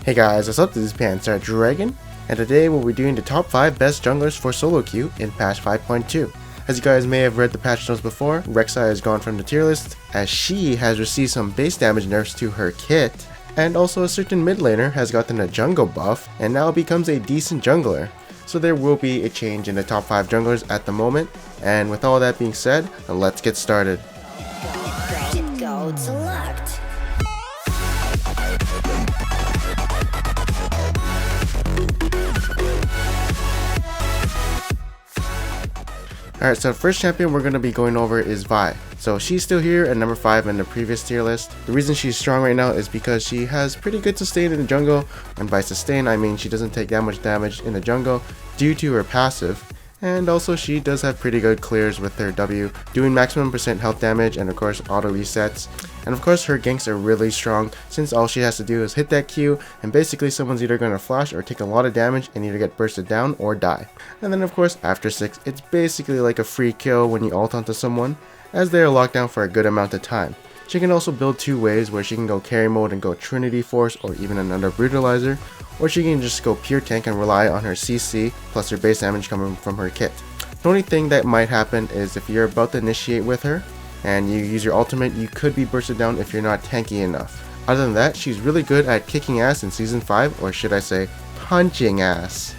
Hey guys, what's up? This is Panzer Dragon, and today we'll be doing the top 5 best junglers for solo queue in patch 5.2. As you guys may have read the patch notes before, rek'sai has gone from the tier list, as she has received some base damage nerfs to her kit, and also a certain mid laner has gotten a jungle buff, and now becomes a decent jungler. So there will be a change in the top 5 junglers at the moment, and with all that being said, let's get started. Go select. Alright, so the first champion we're going to be going over is Vi. So she's still here at number 5 in the previous tier list. The reason she's strong right now is because she has pretty good sustain in the jungle, and by sustain I mean she doesn't take that much damage in the jungle due to her passive. And also she does have pretty good clears with her W, doing maximum % health damage and of course auto resets. And of course her ganks are really strong since all she has to do is hit that Q and basically someone's either going to flash or take a lot of damage and either get bursted down or die. And then of course after 6 it's basically like a free kill when you ult onto someone, as they are locked down for a good amount of time. She can also build two ways, where she can go carry mode and go Trinity Force or even another brutalizer, or she can just go pure tank and rely on her CC plus her base damage coming from her kit. The only thing that might happen is if you're about to initiate with her and you use your ultimate, you could be bursted down if you're not tanky enough. Other than that, she's really good at kicking ass in season 5, or should I say punching ass.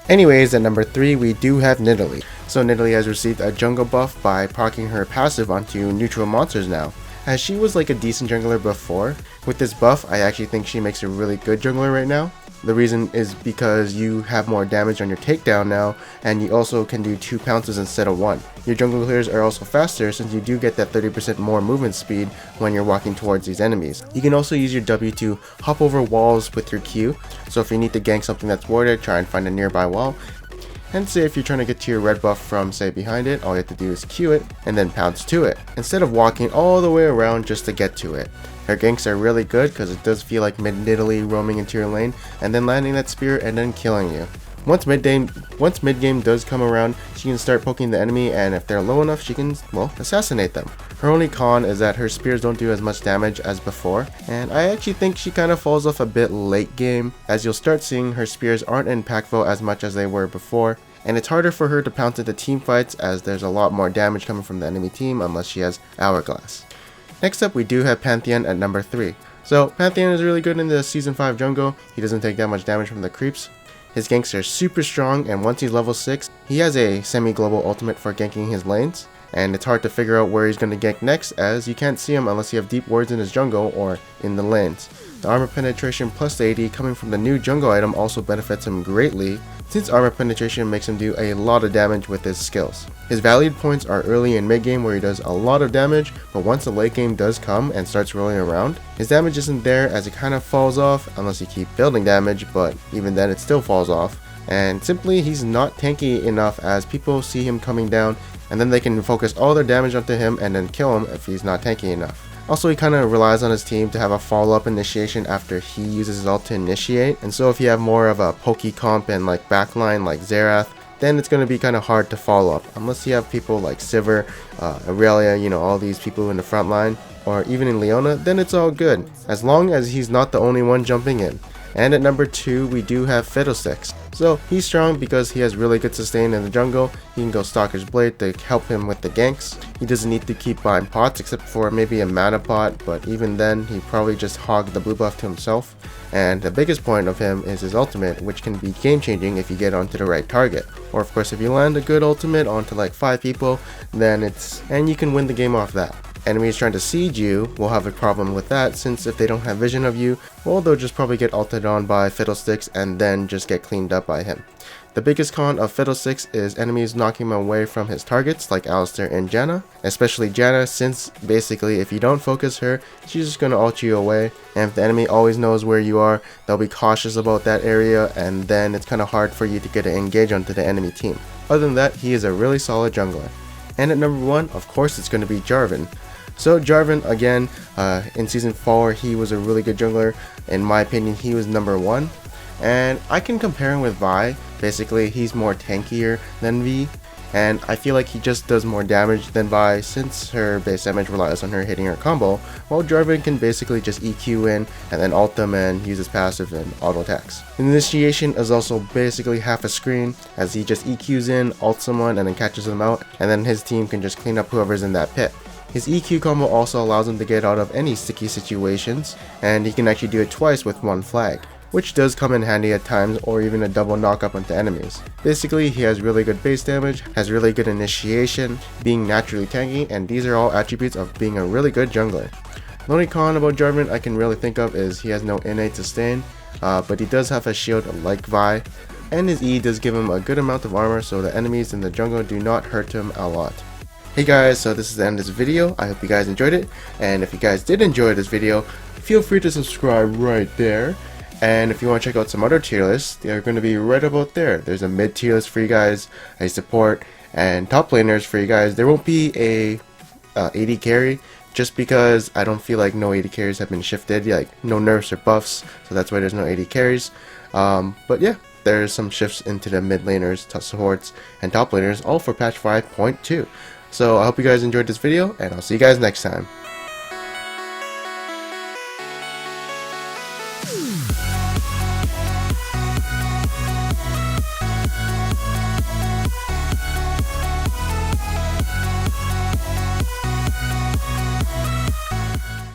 Anyways, at number 3 we do have Nidalee. So Nidalee has received a jungle buff by proccing her passive onto neutral monsters now. As she was like a decent jungler before, with this buff I actually think she makes a really good jungler right now. The reason is because you have more damage on your takedown now, and you also can do 2 pounces instead of 1. Your jungle clears are also faster since you do get that 30% more movement speed when you're walking towards these enemies. You can also use your W to hop over walls with your Q, so if you need to gank something that's warded, try and find a nearby wall. And say if you're trying to get to your red buff from say behind it, all you have to do is Q it and then pounce to it, instead of walking all the way around just to get to it. Her ganks are really good because it does feel like mid-Nidalee roaming into your lane and then landing that spear and then killing you. Once mid-game does come around, she can start poking the enemy, and if they're low enough she can, well, assassinate them. Her only con is that her spears don't do as much damage as before, and I actually think she kind of falls off a bit late game, as you'll start seeing her spears aren't impactful as much as they were before, and it's harder for her to pounce into team fights as there's a lot more damage coming from the enemy team unless she has Hourglass. Next up we do have Pantheon at number 3. So Pantheon is really good in the season 5 jungle. He doesn't take that much damage from the creeps. His ganks are super strong, and once he's level 6, he has a semi-global ultimate for ganking his lanes, and it's hard to figure out where he's going to gank next, as you can't see him unless you have deep wards in his jungle or in the lanes. The armor penetration plus the AD coming from the new jungle item also benefits him greatly, since armor penetration makes him do a lot of damage with his skills. His valued points are early and mid game where he does a lot of damage, but once the late game does come and starts rolling around, his damage isn't there, as it kind of falls off unless you keep building damage, but even then it still falls off. And simply he's not tanky enough, as people see him coming down and then they can focus all their damage onto him and then kill him if he's not tanky enough. Also, he kind of relies on his team to have a follow-up initiation after he uses his ult to initiate, and so if you have more of a pokey comp and like backline like Xerath, then it's going to be kind of hard to follow up, unless you have people like Sivir, Aurelia, you know, all these people in the front line, or even in Leona, then it's all good, as long as he's not the only one jumping in. And at number 2 we do have Fiddlesticks. So he's strong because he has really good sustain in the jungle. He can go Stalker's Blade to help him with the ganks. He doesn't need to keep buying pots except for maybe a mana pot, but even then he probably just hogged the blue buff to himself. And the biggest point of him is his ultimate, which can be game changing if you get onto the right target. Or of course if you land a good ultimate onto like 5 people, then and you can win the game off that. Enemies trying to siege you will have a problem with that, since if they don't have vision of you, well, they'll just probably get ulted on by Fiddlesticks and then just get cleaned up by him. The biggest con of Fiddlesticks is enemies knocking him away from his targets like Alistar and Janna, especially Janna, since basically if you don't focus her, she's just going to ult you away, and if the enemy always knows where you are, they'll be cautious about that area, and then it's kind of hard for you to get to engage onto the enemy team. Other than that, he is a really solid jungler. And at number 1, of course it's going to be Jarvan. So Jarvan, again, in Season 4, he was a really good jungler. In my opinion, he was number 1. And I can compare him with Vi. Basically, he's more tankier than Vi. and I feel like he just does more damage than Vi, since her base damage relies on her hitting her combo, while Jarvan can basically just EQ in and then ult them and use his passive and auto attacks. Initiation is also basically half a screen, as he just EQs in, ults someone and then catches them out, and then his team can just clean up whoever's in that pit. His EQ combo also allows him to get out of any sticky situations, and he can actually do it twice with one flag, which does come in handy at times, or even a double knockup onto enemies. Basically, he has really good base damage, has really good initiation, being naturally tanky, and these are all attributes of being a really good jungler. The only con about Jarvan I can really think of is he has no innate sustain, but he does have a shield like Vi, and his E does give him a good amount of armor, so the enemies in the jungle do not hurt him a lot. Hey guys, so this is the end of this video. I hope you guys enjoyed it, and if you guys did enjoy this video, feel free to subscribe right there. And if you want to check out some other tier lists, they're going to be right about there. There's a mid tier list for you guys, a support, and top laners for you guys. There won't be a AD carry, just because I don't feel like no AD carries have been shifted, like no nerfs or buffs, so that's why there's no AD carries. But yeah, there's some shifts into the mid laners, top supports, and top laners, all for patch 5.2. So I hope you guys enjoyed this video, and I'll see you guys next time.